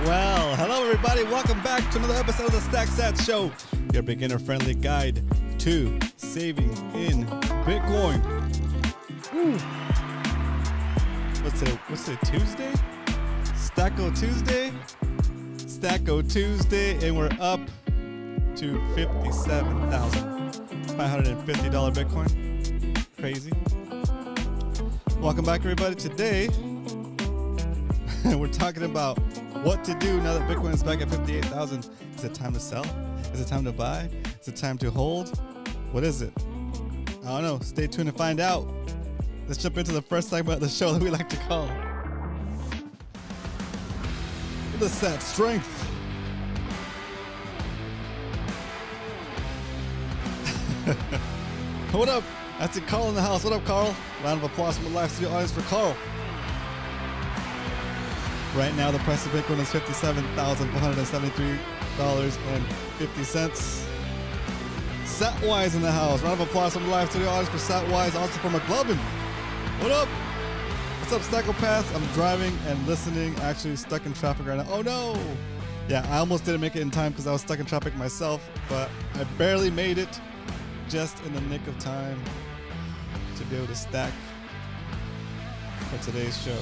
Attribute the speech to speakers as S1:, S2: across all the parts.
S1: Well, hello everybody. Welcome back to another episode of the SATS Show, your beginner-friendly guide to saving in Bitcoin. Woo. What's it? Tuesday? Stacko Tuesday, and we're up to $57,550 Bitcoin. Crazy. Welcome back, everybody. Today, we're talking about what to do now that Bitcoin is back at 58,000. Is it time to sell? Is it time to buy? Is it time to hold? What is it? I don't know. Stay tuned to find out. Let's jump into the first segment of the show that we like to call the SATS Strength. What up? That's it, Carl in the house. What up, Carl? Round of applause from the live studio audience for Carl. Right now, the price of Bitcoin is $57,473.50. SatWise in the house. Round of applause from the live studio audience for SatWise, also from McLovin. What up? What's up, Stackopaths? I'm driving and listening, actually stuck in traffic right now. Oh no! Yeah, I almost didn't make it in time because I was stuck in traffic myself, but I barely made it just in the nick of time to be able to stack for today's show.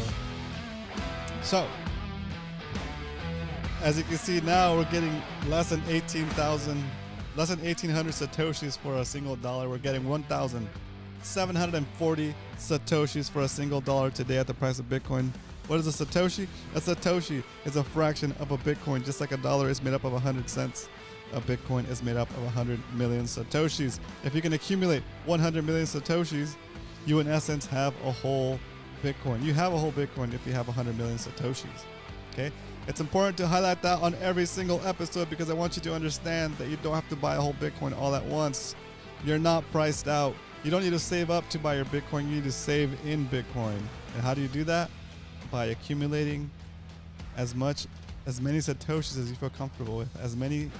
S1: So, as you can see now, we're getting less than 1,800 Satoshis for a single dollar. We're getting 1,740 Satoshis for a single dollar today at the price of Bitcoin. What is a Satoshi? A Satoshi is a fraction of a Bitcoin, just like a dollar is made up of 100 cents. A Bitcoin is made up of 100 million Satoshis. If you can accumulate 100 million Satoshis, you in essence have a whole Bitcoin. You have a whole Bitcoin if you have 100 million Satoshis. Okay? It's important to highlight that on every single episode because I want you to understand that you don't have to buy a whole Bitcoin all at once. You're not priced out. You don't need to save up to buy your Bitcoin. You need to save in Bitcoin. And how do you do that? By accumulating as many Satoshis as you feel comfortable with, as many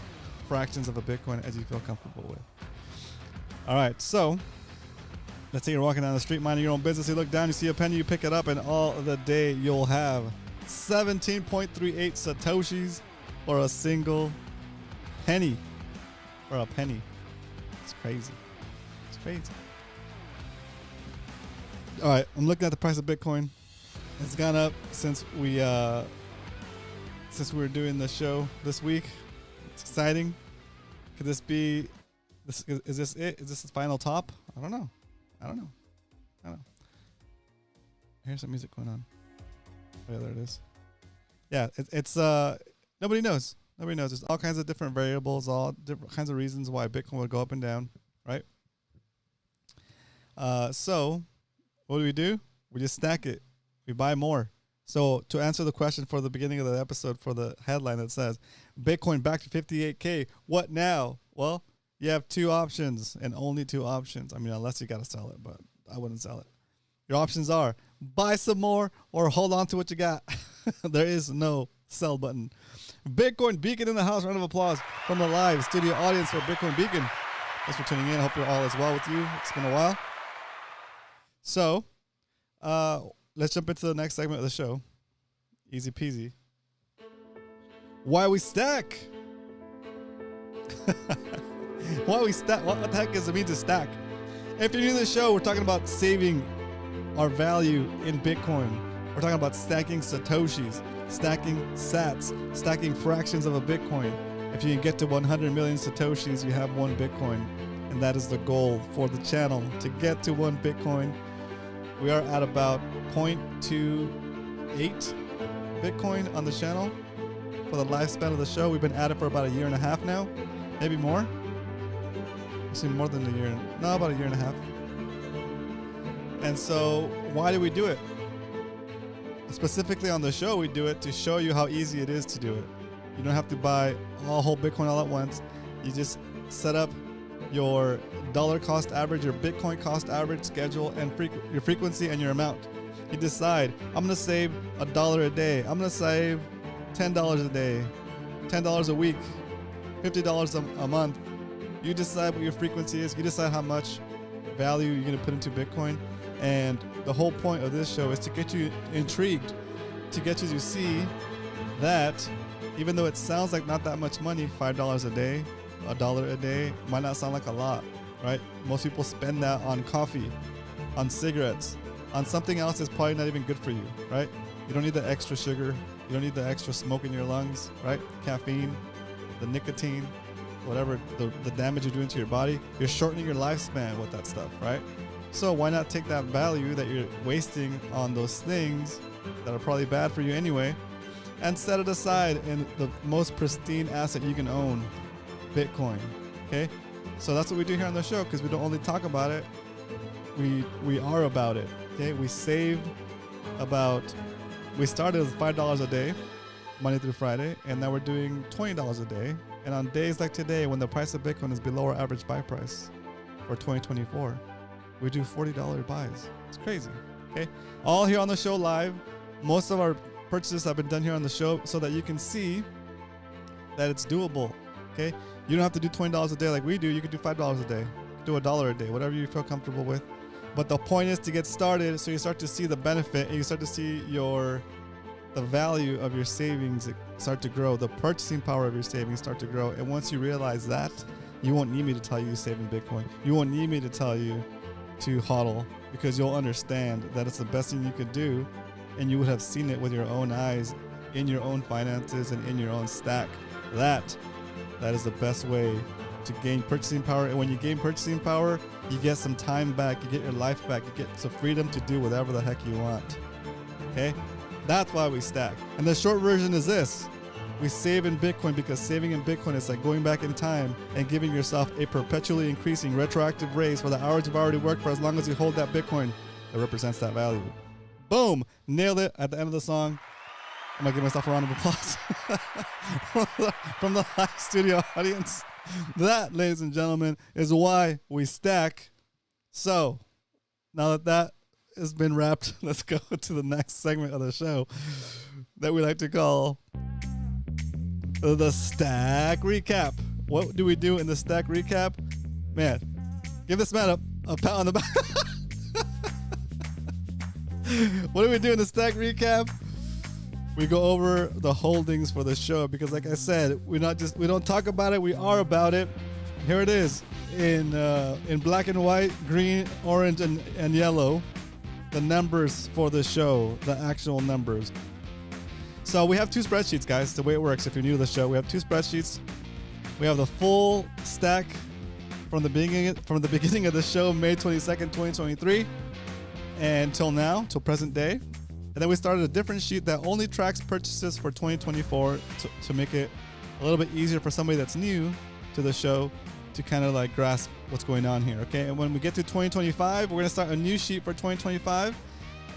S1: fractions of a Bitcoin as you feel comfortable with. All right, so let's say you're walking down the street minding your own business. You look down, you see a penny, you pick it up, and all of the day you'll have 17.38 Satoshis for a single penny. For a penny. It's crazy. It's crazy. All right, I'm looking at the price of Bitcoin. It's gone up since we were doing the show this week. It's exciting. Could this be? Is this it? Is this the final top? I don't know. Here's some music going on. Oh, yeah, there it is. Yeah, it's nobody knows. Nobody knows. There's all kinds of different variables, all different kinds of reasons why Bitcoin would go up and down, right? So what do? We just stack it. We buy more. So to answer the question for the beginning of the episode, for the headline that says Bitcoin back to 58K, what now? Well, you have two options and only two options. I mean, unless you got to sell it, but I wouldn't sell it. Your options are buy some more or hold on to what you got. There is no sell button. Bitcoin Beacon in the house. Round of applause from the live studio audience for Bitcoin Beacon. Thanks for tuning in. I hope you're all as well with you. It's been a while. So, let's jump into the next segment of the show. Easy peasy. Why we stack? Why we stack? What the heck does it mean to stack? If you're new to the show, we're talking about saving our value in Bitcoin. We're talking about stacking Satoshis, stacking Sats, stacking fractions of a Bitcoin. If you can get to 100 million Satoshis, you have one Bitcoin. And that is the goal for the channel, to get to one Bitcoin. We are at about 0.28 Bitcoin on the channel for the lifespan of the show. We've been at it for about a year and a half now, maybe more. Actually, more than a year. No, about a year and a half. And so, why do we do it? Specifically on the show, we do it to show you how easy it is to do it. You don't have to buy a whole Bitcoin all at once. You just set up your dollar cost average, your Bitcoin cost average schedule, and your frequency and your amount. You decide, I'm going to save $1 a day. I'm going to save $10 a day, $10 a week, $50 a month. You decide what your frequency is. You decide how much value you're going to put into Bitcoin. And the whole point of this show is to get you intrigued, to get you to see that Even though it sounds like not that much money, $5 a day, $1 a day, might not sound like a lot, right? Most people spend that on coffee, on cigarettes, on something else that's probably not even good for you, right? You don't need the extra sugar. You don't need the extra smoke in your lungs, right? Caffeine, the nicotine, whatever the damage you're doing to your body. You're shortening your lifespan with that stuff, right? So why not take that value that you're wasting on those things that are probably bad for you anyway, and set it aside in the most pristine asset you can own, Bitcoin, okay? So that's what we do here on the show, because we don't only talk about it, we are about it, okay? We saved we started with $5 a day, Monday through Friday, and now we're doing $20 a day. And on days like today, when the price of Bitcoin is below our average buy price for 2024, we do $40 buys. It's crazy, okay? All here on the show live. Most of our purchases have been done here on the show so that you can see that it's doable, okay? You don't have to do $20 a day like we do. You can do $5 a day, do $1 a day, whatever you feel comfortable with. But the point is to get started so you start to see the benefit and you start to see the value of your savings start to grow, the purchasing power of your savings start to grow. And once you realize that, you won't need me to tell you save in Bitcoin. You won't need me to tell you to hodl, because you'll understand that it's the best thing you could do, and you would have seen it with your own eyes in your own finances and in your own stack. That is the best way to gain purchasing power. And when you gain purchasing power, you get some time back, you get your life back, you get some freedom to do whatever the heck you want, okay? That's why we stack. And the short version is this: we save in Bitcoin because saving in Bitcoin is like going back in time and giving yourself a perpetually increasing retroactive raise for the hours you've already worked for, as long as you hold that Bitcoin that represents that value. Boom! Nailed it at the end of the song. I'm gonna give myself a round of applause from the live studio audience. That, ladies and gentlemen, is why we stack. So, now that has been wrapped, let's go to the next segment of the show that we like to call the Stack Recap. What do we do in the Stack Recap? Man, give this man a pat on the back. What do we do in the Stack Recap? We go over the holdings for the show, because like I said, we don't talk about it, we are about it. Here it is in black and white, green, orange, and yellow. The numbers for the show, the actual numbers. So we have two spreadsheets, guys. The way it works, if you're new to the show, we have two spreadsheets. We have the full stack from the beginning of the show, May 22nd, 2023, and till now, till present day. And then we started a different sheet that only tracks purchases for 2024 to make it a little bit easier for somebody that's new to the show to kind of like grasp what's going on here, okay? And when we get to 2025, we're gonna start a new sheet for 2025,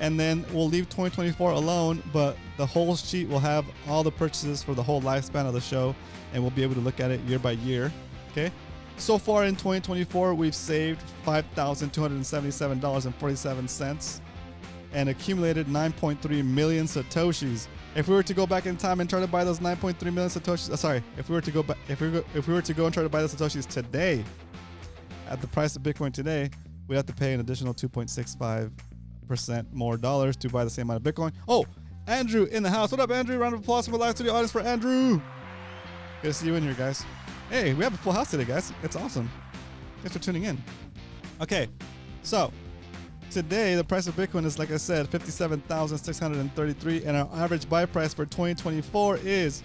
S1: and then we'll leave 2024 alone, but the whole sheet will have all the purchases for the whole lifespan of the show, and we'll be able to look at it year by year, okay? So far in 2024, we've saved $5,277.47 and accumulated 9.3 million Satoshis. If we were to go back in time and try to buy those 9.3 million Satoshis, if we were to go and try to buy the Satoshis today, at the price of Bitcoin today, we'd have to pay an additional 2.65% more dollars to buy the same amount of Bitcoin. Oh, Andrew in the house. What up, Andrew? Round of applause from the live studio audience for Andrew. Good to see you in here, guys. Hey, we have a full house today, guys. It's awesome. Thanks for tuning in. Okay, so today, the price of Bitcoin is, like I said, $57,633, and our average buy price for 2024 is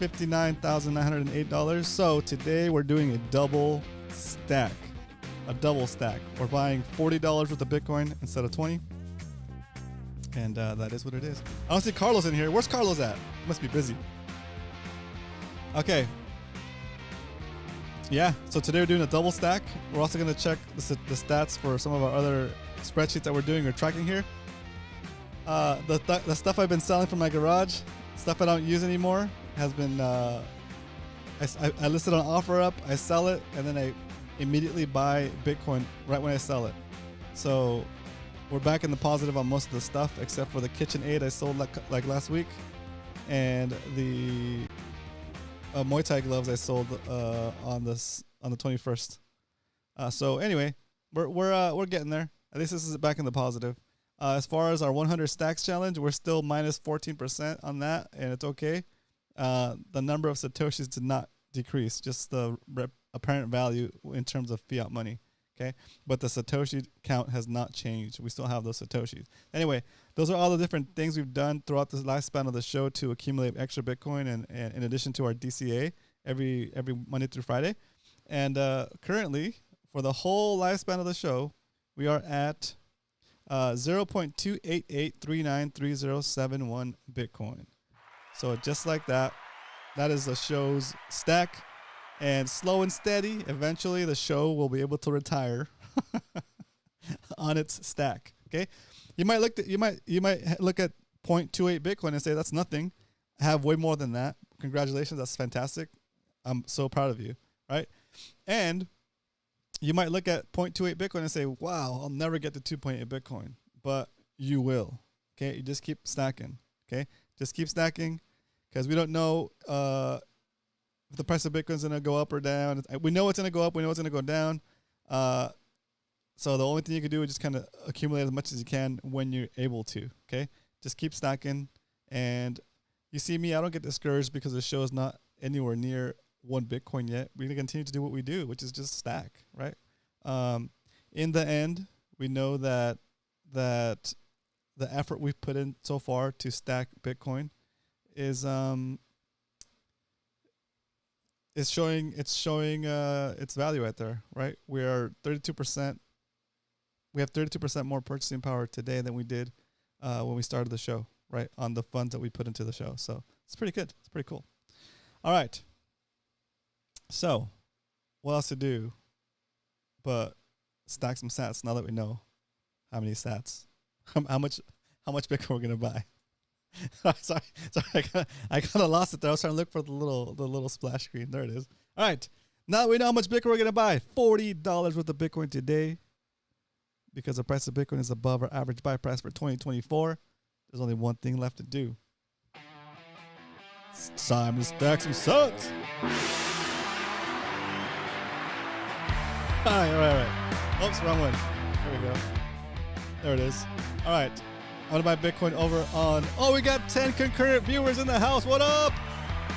S1: $59,908. So today, we're doing a double stack. We're buying $40 worth of Bitcoin instead of 20, and that is what it is. I don't see Carlos in here. Where's Carlos at? He must be busy. Okay. Yeah, so today we're doing a double stack. We're also going to check the stats for some of our other spreadsheets that we're doing or tracking here. The stuff I've been selling from my garage, stuff I don't use anymore, has been I listed on OfferUp, I sell it, and then I immediately buy Bitcoin right when I sell it. So we're back in the positive on most of the stuff, except for the KitchenAid I sold like last week, and the Muay Thai gloves I sold on the 21st. So anyway, we're getting there. At least this is back in the positive. As far as our 100 stacks challenge, we're still minus 14% on that, and it's okay. the number of Satoshis did not decrease, just the apparent value in terms of fiat money. Okay, but the Satoshi count has not changed. We still have those Satoshis. Anyway, those are all the different things we've done throughout the lifespan of the show to accumulate extra Bitcoin, and in addition to our DCA every Monday through Friday. And currently, for the whole lifespan of the show, we are at 0.288393071 Bitcoin. So just like that, that is the show's stack. And slow and steady, eventually the show will be able to retire on its stack. Okay, you might look at 0.28 Bitcoin and say that's nothing. I have way more than that. Congratulations, that's fantastic. I'm so proud of you, right? And you might look at 0.28 Bitcoin and say, wow, I'll never get to 2.8 Bitcoin, but you will. Okay, you just keep stacking. Okay, just keep stacking, because we don't know if the price of Bitcoin is going to go up or down. We know it's going to go up. We know it's going to go down. So the only thing you can do is just kind of accumulate as much as you can when you're able to. Okay, just keep stacking. And you see me, I don't get discouraged because the show is not anywhere near 1 Bitcoin yet. We're going to continue to do what we do, which is just stack, right? In the end, we know that the effort we've put in so far to stack Bitcoin is showing its value right there, right? We are 32%. We have 32% more purchasing power today than we did when we started the show, right? On the funds that we put into the show. So it's pretty good. It's pretty cool. All right. So what else to do but stack some sats now that we know how many sats, how much Bitcoin we're going to buy. sorry, I kind of lost it there. I was trying to look for the little splash screen. There it is. All right, now we know how much Bitcoin we're gonna buy. $40 worth of Bitcoin today, because the price of Bitcoin is above our average buy price for 2024. There's only one thing left to do. It's time to stack some sats. All right. Oops, wrong one. There we go. There it is. All right. I'm going to buy Bitcoin over on... Oh, we got 10 concurrent viewers in the house. What up?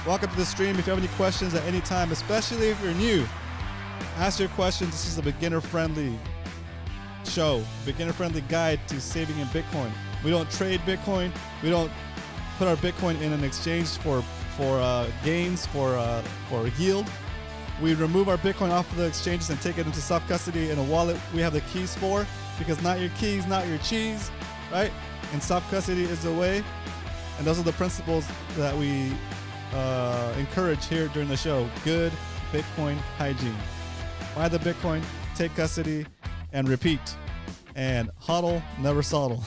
S1: Welcome to the stream. If you have any questions at any time, especially if you're new, ask your questions. This is a beginner-friendly show, beginner-friendly guide to saving in Bitcoin. We don't trade Bitcoin. We don't put our Bitcoin in an exchange for gains, for yield. We remove our Bitcoin off of the exchanges and take it into self-custody in a wallet we have the keys for, because not your keys, not your cheese, right? And self-custody is the way. And those are the principles that we encourage here during the show. Good Bitcoin hygiene. Buy the Bitcoin, take custody, and repeat. And hodl, never soddle.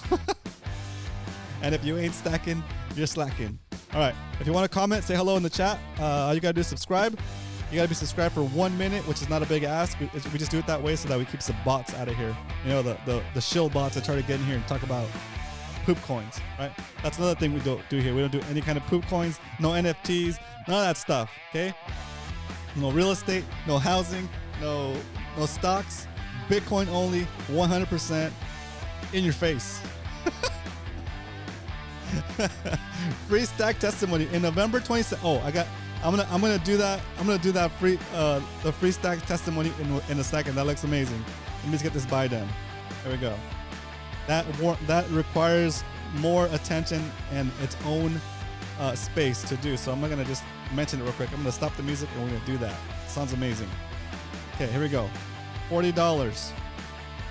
S1: And if you ain't stacking, you're slacking. All right. If you want to comment, say hello in the chat. All you got to do is subscribe. You got to be subscribed for 1 minute, which is not a big ask. We just do it that way so that we keep the bots out of here. You know, the shill bots that try to get in here and talk about poop coins, right? That's another thing we don't do here. We don't do any kind of poop coins, no NFTs, none of that stuff, okay? No real estate, no housing, no stocks, Bitcoin only, 100% in your face. Free stack testimony in November 27th. Oh, I'm gonna do that. I'm gonna do that free the free stack testimony in a second. That looks amazing. Let me just get this buy done. There we go. That requires more attention and its own space to do. So I'm not gonna just mention it real quick. I'm gonna stop the music and we're gonna do that. Sounds amazing. Okay, here we go. $40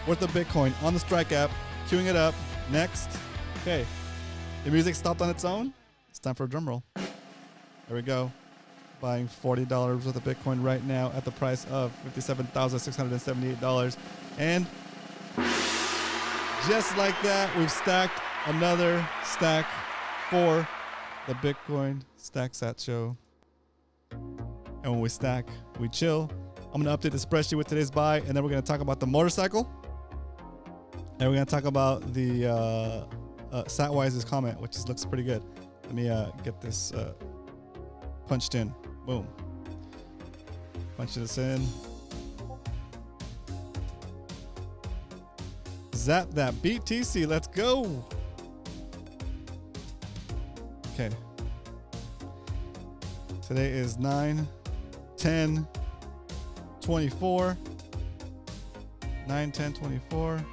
S1: worth of Bitcoin on the Strike app. Queuing it up. Next. Okay. The music stopped on its own. It's time for a drum roll. There we go. Buying $40 worth of Bitcoin right now at the price of $57,678. And just like that, we've stacked another stack for the Bitcoin Stack Sat Show. And when we stack, we chill. I'm going to update the spreadsheet with today's buy, and then we're going to talk about the motorcycle. And we're going to talk about the Satwise's comment, which looks pretty good. Let me get this punched in. Boom. Punch this in. Zap that BTC. Let's go. Okay. Today is 9/10/24. 9/10/24.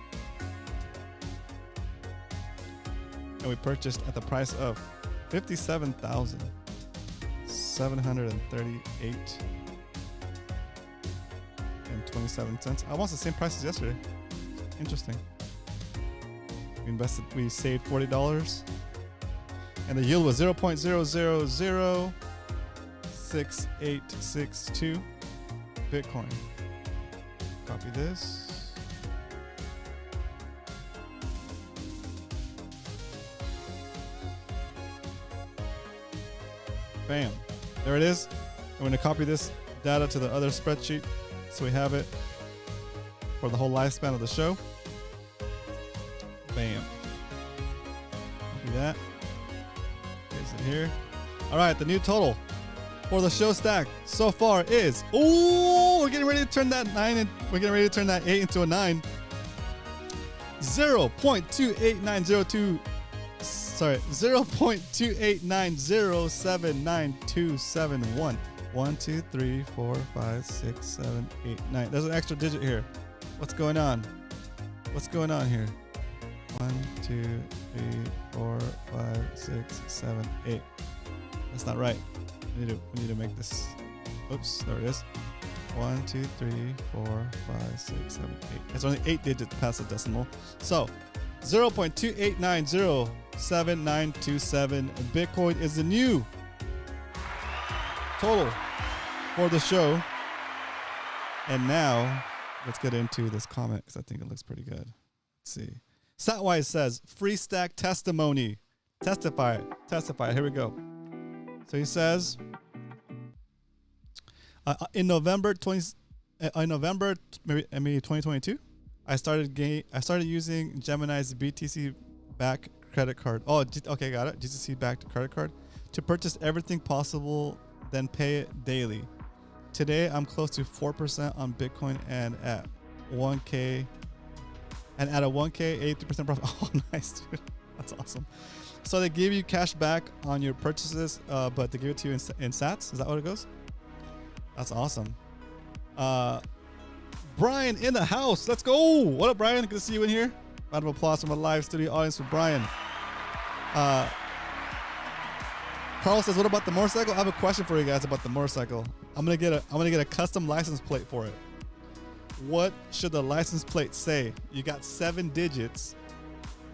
S1: And we purchased at the price of $57,738.27. Almost the same price as yesterday. Interesting. We saved $40. And the yield was 0.0006862 Bitcoin. Copy this. Bam. There it is. I'm going to copy this data to the other spreadsheet so we have it for the whole lifespan of the show. Bam. Copy that. Paste it here. All right, the new total for the show stack so far is, we're getting ready to turn that 8 into a 9. 0.289079271. 1, 2, 3, 4, 5, 6, 7, 8, 9. There's an extra digit here. What's going on? What's going on here? 1, 2, 3, 4, 5, 6, 7, 8. That's not right. We need to make this. Oops, there it is. 1, 2, 3, 4, 5, 6, 7, 8. It's only 8 digits past the decimal. So 0.2890797 Bitcoin is the new total for the show. And now let's get into this comment because I think it looks pretty good. Let's see. Satwise says, free stack testimony. Testify. Here we go. So he says, in November 2022, I started using Gemini's BTC back credit card. Oh, okay, got it. GTC backed credit card to purchase everything possible, then pay it daily. Today, I'm close to 4% on Bitcoin and at 1K. And at a 1K, 83% profit. Oh, nice, dude. That's awesome. So they give you cash back on your purchases, but they give it to you in SATS. Is that what it goes? That's awesome. Brian in the house. Let's go. What up, Brian? Good to see you in here. Round of applause from a live studio audience for Brian. Carl says, "What about the motorcycle?" I have a question for you guys about the motorcycle. I'm gonna get a custom license plate for it. What should the license plate say? You got 7 digits,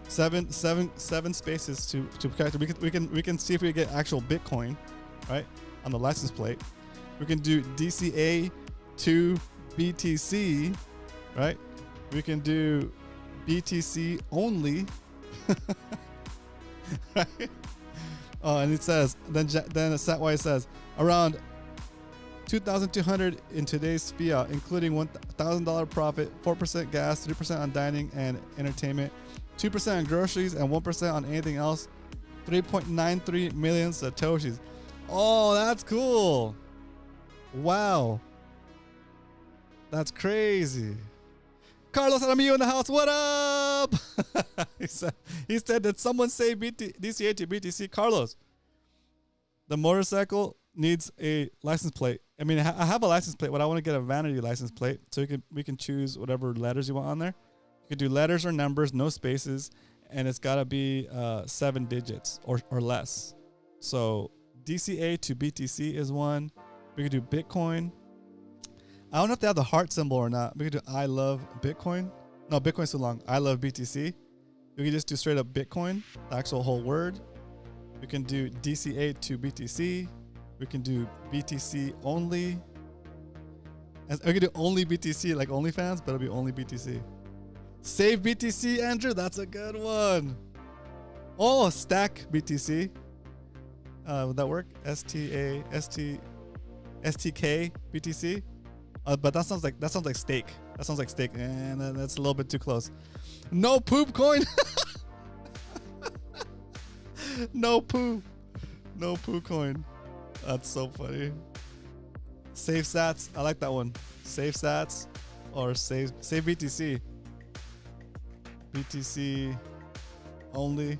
S1: seven spaces to character. We can see if we get actual Bitcoin, right, on the license plate. We can do DCA to BTC, right? We can do BTC only, right? Oh, and it says then Satwise says around 2,200 in today's fiat, including $1,000 profit, 4% gas, 3% on dining and entertainment, 2% on groceries, and 1% on anything else. 3.93 million satoshis. Oh, that's cool. Wow. That's crazy. Carlos Aramillo in the house. What up? he said, did someone say DCA to BTC? Carlos, the motorcycle needs a license plate. I mean, I have a license plate, but I want to get a vanity license plate so we can choose whatever letters you want on there. You can do letters or numbers, no spaces, and it's got to be 7 digits or less. So DCA to BTC is one. We could do Bitcoin. I don't know if they have the heart symbol or not. We could do I love Bitcoin. No, Bitcoin's too long. I love BTC. We can just do straight up Bitcoin, the actual whole word. We can do DCA to BTC. We can do BTC only. We can do only BTC, like OnlyFans, but it'll be only BTC. Save BTC, Andrew. That's a good one. Oh, stack BTC. Would that work? STK BTC. But that sounds like steak. That sounds like steak, and that's a little bit too close. No poop coin. No poo coin. That's so funny. Save SATS. I like that one. Save SATS or save BTC. BTC only.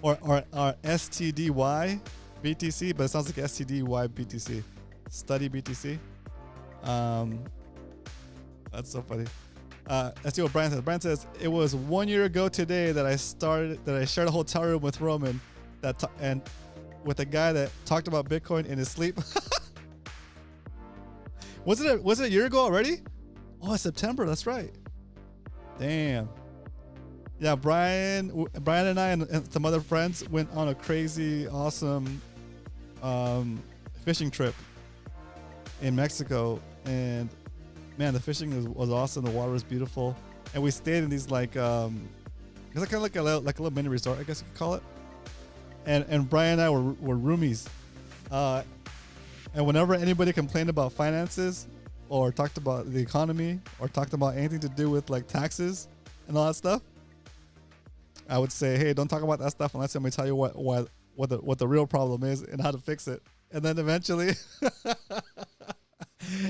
S1: Or STDY. BTC, but it sounds like STDY BTC. Study BTC. That's so funny. Let's see what Brian says. Brian says it was 1 year ago today that I shared a hotel room with Roman, and with a guy that talked about Bitcoin in his sleep. Was it a year ago already? Oh, it's September. That's right. Damn. Yeah, Brian and I and some other friends went on a crazy, awesome fishing trip in Mexico, and man, the fishing was awesome. The water was beautiful, and we stayed in these like it's kind of like a little mini resort, I guess you could call it. And Brian and I were roomies, and whenever anybody complained about finances or talked about the economy or talked about anything to do with like taxes and all that stuff, I would say, hey, don't talk about that stuff unless somebody tell you what the real problem is and how to fix it. And then eventually,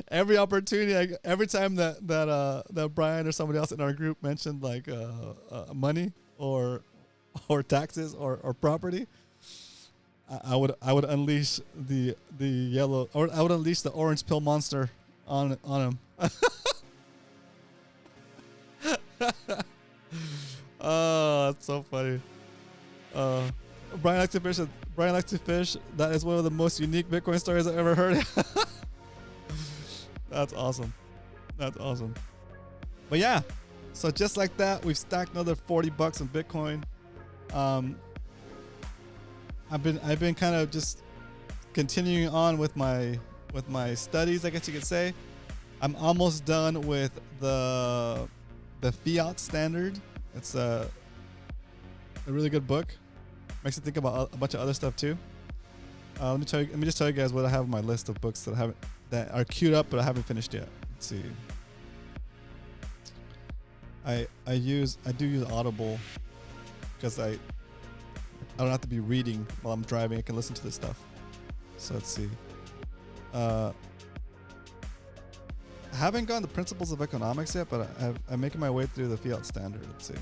S1: every opportunity, every time that Brian or somebody else in our group mentioned like money or taxes or property, I would unleash the yellow, or I would unleash the orange pill monster on him. Oh, that's so funny. Brian likes to fish. Brian likes to fish. That is one of the most unique Bitcoin stories I've ever heard. That's awesome. That's awesome. But yeah, so just like that, we've stacked another $40 in Bitcoin. I've been kind of just continuing on with my studies, I guess you could say. I'm almost done with the Fiat Standard. It's a really good book. Makes you think about a bunch of other stuff too. Let me just tell you guys what I have on my list of books that are queued up but I haven't finished yet. Let's see. I do use Audible because I don't have to be reading while I'm driving. I can listen to this stuff. So let's see. I haven't gotten the Principles of Economics yet, but I'm making my way through the Fiat Standard. Let's see.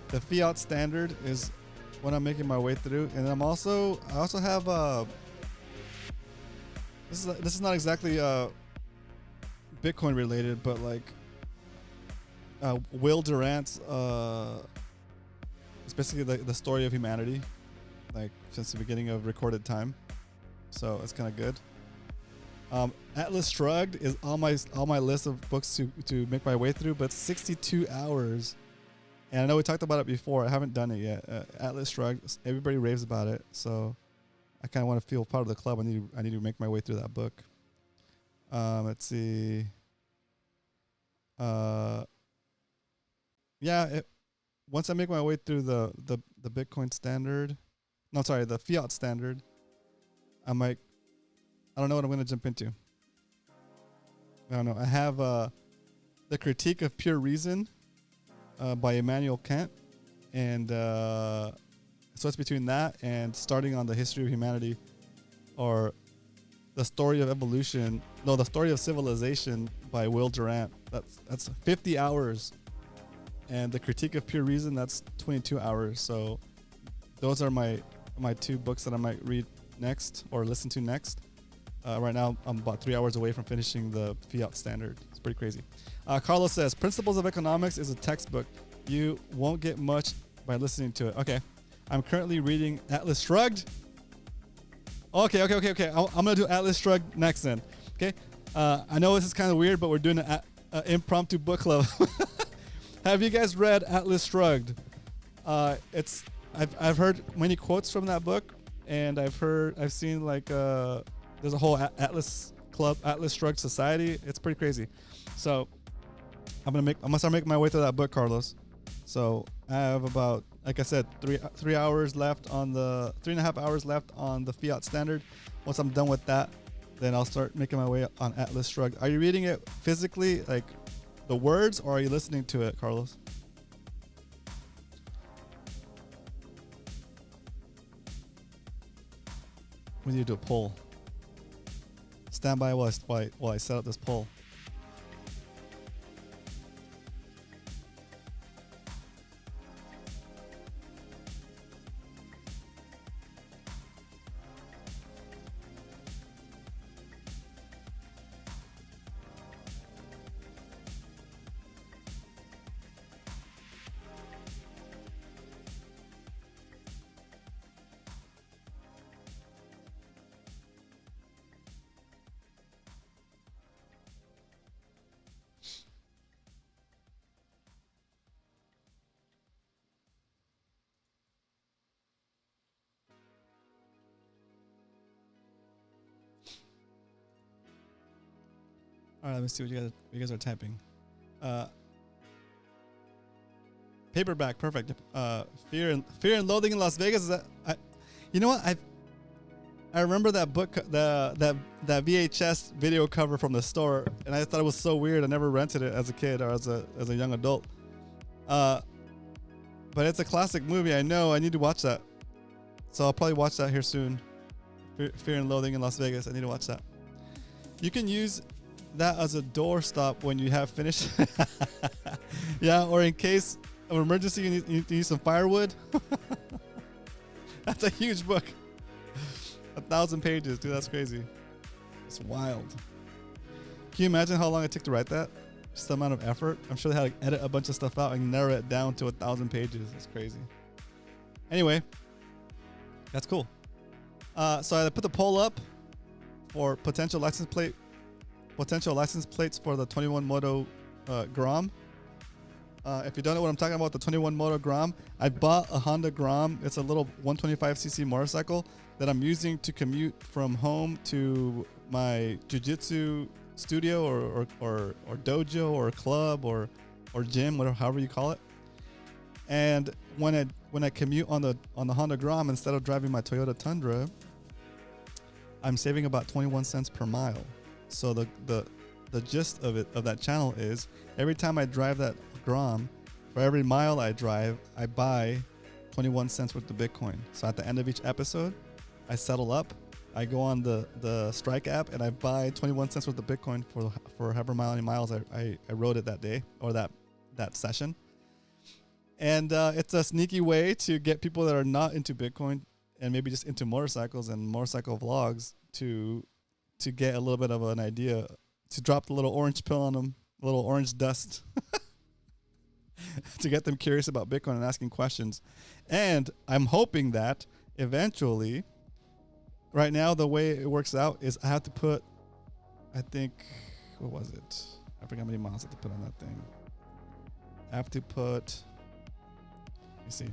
S1: The Fiat Standard is what I'm making my way through, and I also have this is not exactly Bitcoin related, but like Will Durant's it's basically the story of humanity, like since the beginning of recorded time. So it's kind of good. Atlas Shrugged is on my list of books to make my way through, but 62 hours. And I know we talked about it before. I haven't done it yet. Atlas Shrugged. Everybody raves about it, so I kind of want to feel part of the club. I need to make my way through that book. Let's see. Once I make my way through the Bitcoin Standard, the Fiat Standard, I don't know what I'm going to jump into. I don't know. I have The Critique of Pure Reason by Immanuel Kant. And so it's between that and starting on the history of humanity, or the story of evolution. No, the story of civilization by Will Durant. That's 50 hours. And The Critique of Pure Reason, that's 22 hours. So those are my two books that I might read next or listen to next. Right now, I'm about 3 hours away from finishing the Fiat Standard. It's pretty crazy. Carlos says, Principles of Economics is a textbook. You won't get much by listening to it. Okay. I'm currently reading Atlas Shrugged. Okay. I'm going to do Atlas Shrugged next then. Okay. I know this is kind of weird, but we're doing an impromptu book club. Have you guys read Atlas Shrugged? I've heard many quotes from that book, and I've seen like there's a whole Atlas Club, Atlas Shrugged Society. It's pretty crazy. So I'm gonna start making my way through that book, Carlos. So I have about, like I said, 3 hours left on the 3.5 hours left on the Fiat Standard. Once I'm done with that, then I'll start making my way on Atlas Shrugged. Are you reading it physically, like the words, or are you listening to it, Carlos? We need to do a poll. Stand by while I set up this poll. All right, let me see what you guys are typing. Paperback, perfect. Fear and Loathing in Las Vegas. Is that? You know what? I remember that book, that VHS video cover from the store, and I thought it was so weird. I never rented it as a kid or as a young adult. But it's a classic movie. I know. I need to watch that, so I'll probably watch that here soon. Fear and Loathing in Las Vegas. I need to watch that. You can use that as a doorstop when you have finished. Yeah, or in case of emergency, you need to use some firewood. That's a huge book. 1,000 pages, dude. That's crazy. It's wild. Can you imagine how long it took to write that? Just the amount of effort. I'm sure they had to edit a bunch of stuff out and narrow it down to 1,000 pages. It's crazy. Anyway, that's cool. So I put the poll up for potential license plates for the 21 Moto Grom. If you don't know what I'm talking about, the 21 Moto Grom, I bought a Honda Grom. It's a little 125cc motorcycle that I'm using to commute from home to my jiu-jitsu studio or dojo or club or gym, whatever, however you call it. And when I commute on the Honda Grom, instead of driving my Toyota Tundra, I'm saving about 21 cents per mile. So the gist of that channel is every time I drive that Grom, for every mile I drive, I buy 21 cents worth of Bitcoin. So at the end of each episode, I settle up, I go on the Strike app, and I buy 21 cents worth of Bitcoin for however many miles I rode it that day or that session. And it's a sneaky way to get people that are not into Bitcoin and maybe just into motorcycles and motorcycle vlogs to get a little bit of an idea, to drop the little orange pill on them, a little orange dust, to get them curious about Bitcoin and asking questions. And I'm hoping that eventually, right now, the way it works out is I have to put, I think, what was it? I forgot how many miles I have to put on that thing. I have to put, let me see.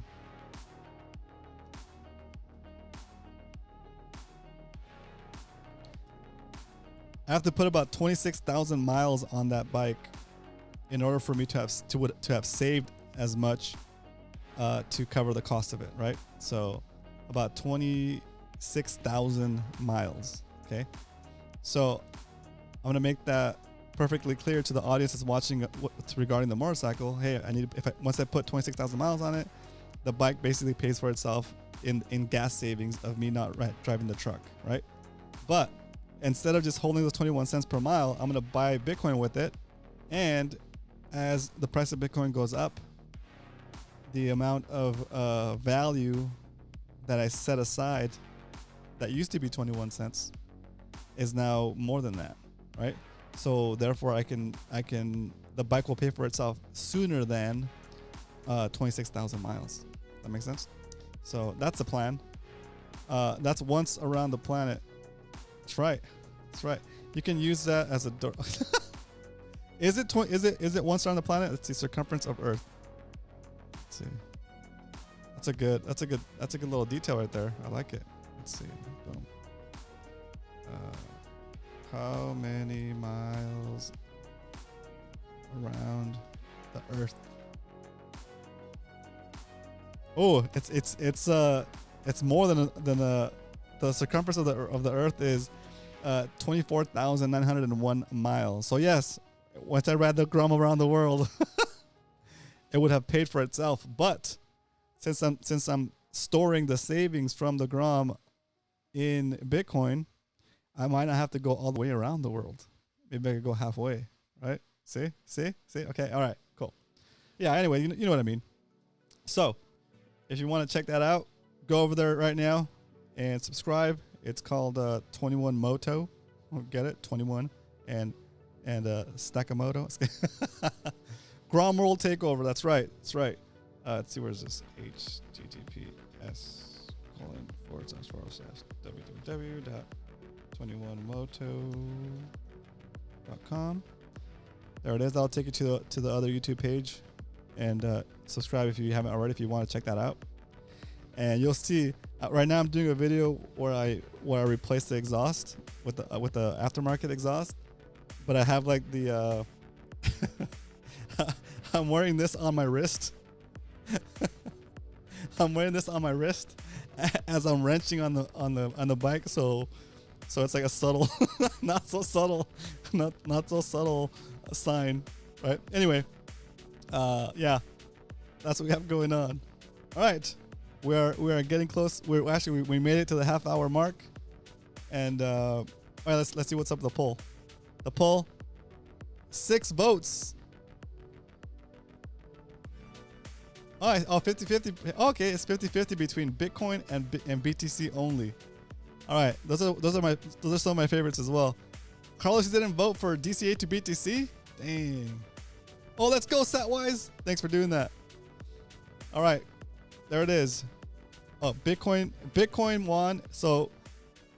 S1: I have to put about 26,000 miles on that bike in order for me to have saved as much to cover the cost of it, right? So about 26,000 miles. Okay, so I'm gonna make that perfectly clear to the audience that's watching regarding the motorcycle. Hey, once I put 26,000 miles on it, the bike basically pays for itself in gas savings of me not driving the truck, right? But instead of just holding those 21 cents per mile, I'm gonna buy Bitcoin with it, and as the price of Bitcoin goes up, the amount of value that I set aside that used to be 21 cents is now more than that, right? So therefore the bike will pay for itself sooner than 26,000 miles. That makes sense? So that's the plan. That's once around the planet. That's right. That's right. You can use that as a door. Is it once around the planet? It's the circumference of Earth. Let's see. That's a good little detail right there. I like it. Let's see. Boom. How many miles around the Earth? Oh, it's more than the circumference of the Earth is 24,901 miles. So yes, once I ran the Grom around the world, it would have paid for itself. But since I'm storing the savings from the Grom in Bitcoin, I might not have to go all the way around the world. Maybe I could go halfway, right? See? Okay, all right, cool. Yeah, anyway, you know what I mean. So if you want to check that out, go over there right now and subscribe. It's called 21 Moto. Get it? 21 and Stackamoto. Grom World Takeover. That's right. Let's see, where's this? https://www.21moto.com. There it is. That'll take you to the other YouTube page, and subscribe if you haven't already, if you want to check that out. And you'll see right now I'm doing a video where I replace the exhaust with the aftermarket exhaust. but I have like the I'm wearing this on my wrist. I'm wearing this on my wrist as I'm wrenching on the bike, so it's like a subtle not so subtle sign, right? Anyway, yeah, that's what we have going on. All right, we are getting close. We made it to the half-hour mark, and all right, let's see what's up with the poll. The poll, 6 votes. All right, 50-50. Okay, it's 50-50 between Bitcoin and BTC only. All right, those are some of my favorites as well. Carlos, you didn't vote for DCA to BTC? Dang. Oh, let's go, Satwise. Thanks for doing that. All right, there it is. Oh, Bitcoin won. So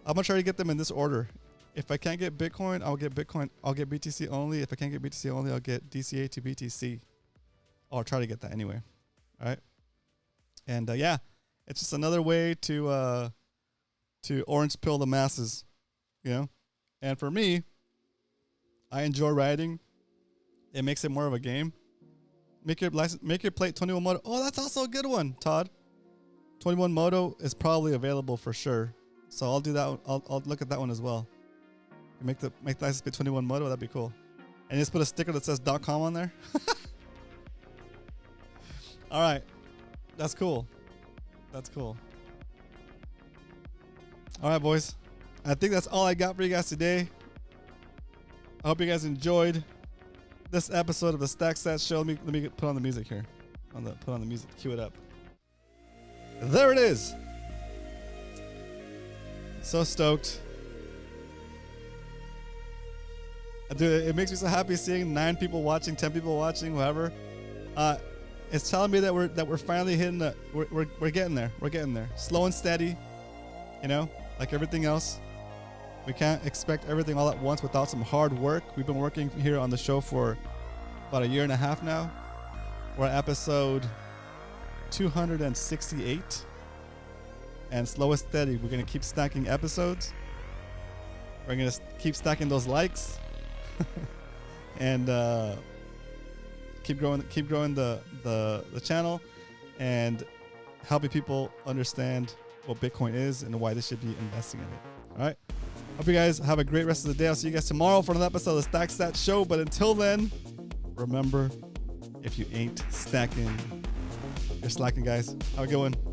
S1: I'm gonna try to get them in this order. If I can't get Bitcoin, I'll get Bitcoin. I'll get BTC only. If I can't get BTC only, I'll get DCA to BTC. I'll try to get that anyway. All right. And yeah, it's just another way to orange pill the masses, you know. And for me, I enjoy riding. It makes it more of a game. Make your plate 21 Moto. Oh, that's also a good one, Todd. 21 Moto is probably available for sure. So I'll do that one. I'll look at that one as well. Make the license plate 21 Moto. That'd be cool. And just put a sticker that says .com on there. All right, that's cool. That's cool. All right, boys. I think that's all I got for you guys today. I hope you guys enjoyed this episode of the SATS Show. Let me put on the music here. Put on the music. Cue it up. There it is. So stoked. Dude, it makes me so happy seeing 9 people watching, 10 people watching, whatever. It's telling me that we're finally hitting we're getting there. We're getting there. Slow and steady. You know, like everything else. We can't expect everything all at once without some hard work. We've been working here on the show for about 1.5 years now. We're at episode 268. And slow and steady, we're going to keep stacking episodes. We're going to keep stacking those likes. And keep growing the channel and helping people understand what Bitcoin is and why they should be investing in it. All right. Hope you guys have a great rest of the day. I'll see you guys tomorrow for another episode of the SATS Show. But until then, remember, if you ain't stacking, you're slacking, guys. Have a good one.